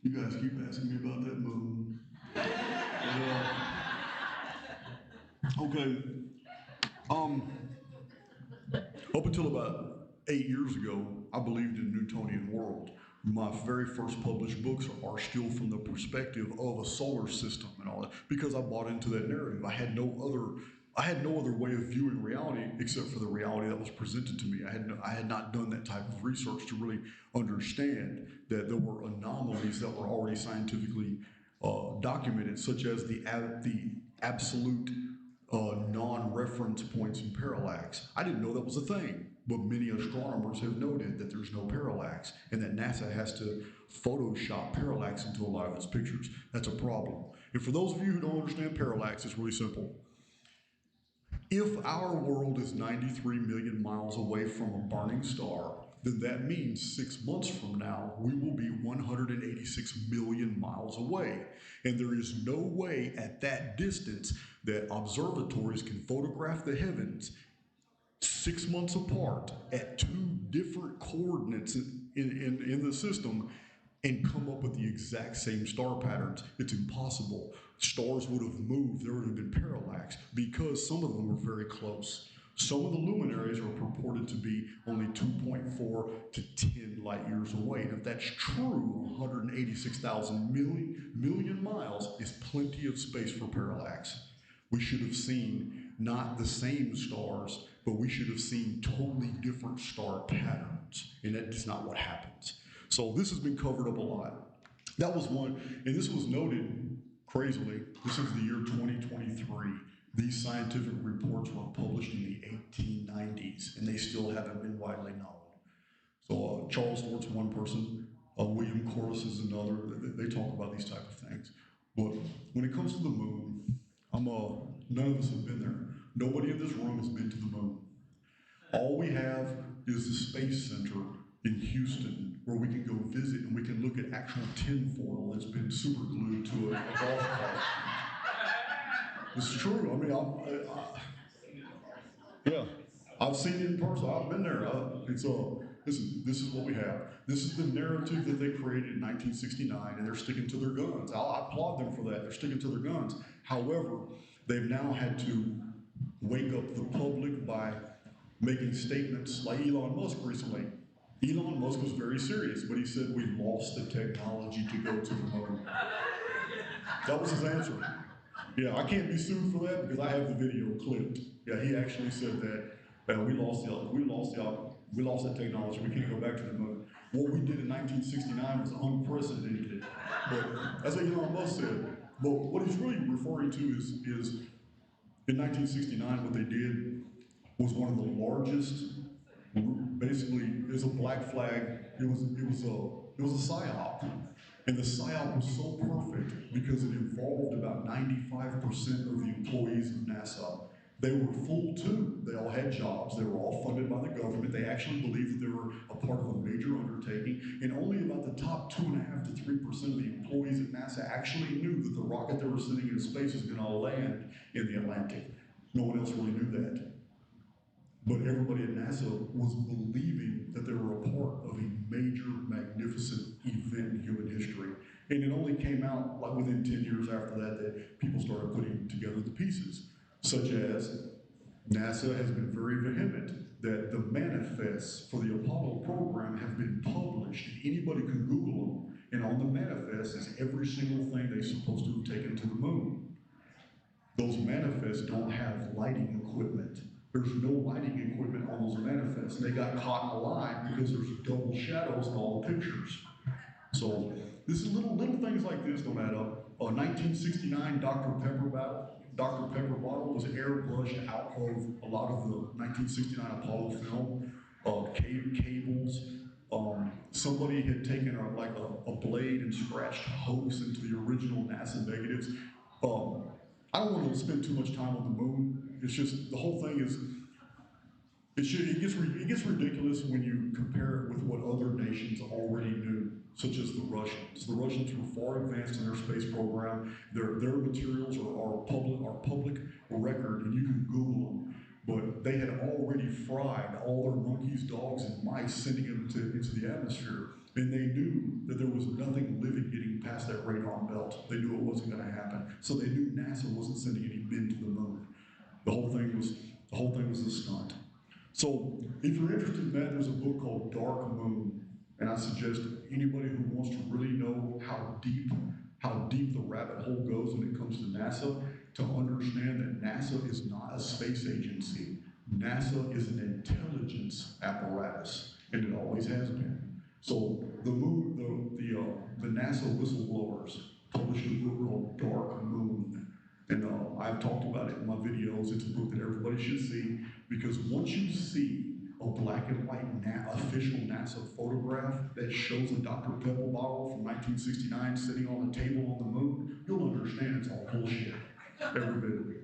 You guys keep asking me about that moon. Okay. Um, Up until about 8 years ago, I believed in a Newtonian world. My very first published books are still from the perspective of a solar system and all that because I bought into that narrative. I had no other way of viewing reality except for the reality that was presented to me. I had not done that type of research to really understand that there were anomalies that were already scientifically documented, such as the absolute non-reference points in parallax. I didn't know that was a thing, but many astronomers have noted that there's no parallax and that NASA has to Photoshop parallax into a lot of its pictures. That's a problem. And for those of you who don't understand parallax, it's really simple. If our world is 93 million miles away from a burning star, then that means 6 months from now, we will be 186 million miles away. And there is no way at that distance that observatories can photograph the heavens 6 months apart at two different coordinates in the system and come up with the exact same star patterns. It's impossible. Stars would have moved, there would have been parallax because some of them were very close. Some of the luminaries are purported to be only 2.4 to 10 light years away. And if that's true, 186,000 million miles is plenty of space for parallax. We should have seen not the same stars, but we should have seen totally different star patterns. And that is not what happens. So this has been covered up a lot. That was one, and this was noted crazily. This is the year 2023. These scientific reports were published in the 1890s, and they still haven't been widely known. So Charles Fort's one person, William Corliss is another. They talk about these type of things. But when it comes to the moon, none of us have been there. Nobody in this room has been to the moon. All we have is the Space Center in Houston, where we can go visit and we can look at actual tinfoil that's been super glued to a golf cart. This is true. I mean, yeah, I've seen it in person. I've been there. This is what we have. This is the narrative that they created in 1969, and they're sticking to their guns. I applaud them for that. They're sticking to their guns. However, they've now had to wake up the public by making statements like Elon Musk recently. Elon Musk was very serious, but he said we lost the technology to go to the moon. That was his answer. Yeah, I can't be sued for that because I have the video clipped. Yeah, he actually said that we lost that technology. We can't go back to the moon. What we did in 1969 was unprecedented. But that's what Elon Musk said. But what he's really referring to is in 1969, what they did was one of the largest. Basically, it was a black flag. It was a psyop, and the psyop was so perfect because it involved about 95% of the employees of NASA. They were full too. They all had jobs. They were all funded by the government. They actually believed that they were a part of a major undertaking, and only about the top 2.5 to 3% of the employees at NASA actually knew that the rocket they were sending into space was going to land in the Atlantic. No one else really knew that. But everybody at NASA was believing that they were a part of a major, magnificent event in human history. And it only came out like within 10 years after that that people started putting together the pieces, such as NASA has been very vehement that the manifests for the Apollo program have been published. Anybody can Google them. And on the manifest is every single thing they're supposed to have taken to the moon. Those manifests don't have lighting equipment. There's no lighting equipment on those manifests. They got caught in a line because there's double shadows in all the pictures. So this is little things like this don't add up. 1969 Dr. Pepper battle. Dr. Pepper bottle was airbrushed out of a lot of the 1969 Apollo film. Cables. Somebody had taken a blade and scratched hopes into the original NASA negatives. I don't want to spend too much time on the moon. It's just the whole thing is it gets ridiculous when you compare it with what other nations already knew, such as the Russians. The Russians were far advanced in their space program. Their materials are public record, and you can Google them. But they had already fried all their monkeys, dogs, and mice, sending them into the atmosphere. And they knew that there was nothing living getting out. They knew it wasn't going to happen. So they knew NASA wasn't sending any men to the moon. The whole thing was a stunt. So if you're interested in that, there's a book called Dark Moon, and I suggest anybody who wants to really know how deep the rabbit hole goes when it comes to NASA, to understand that NASA is not a space agency. NASA is an intelligence apparatus, and it always has been. So the NASA whistleblowers published a book called Dark Moon, and I've talked about it in my videos. It's a book that everybody should see, because once you see a black and white official NASA photograph that shows a Dr. Pebble bottle from 1969 sitting on a table on the moon, you'll understand it's all bullshit, every bit of it.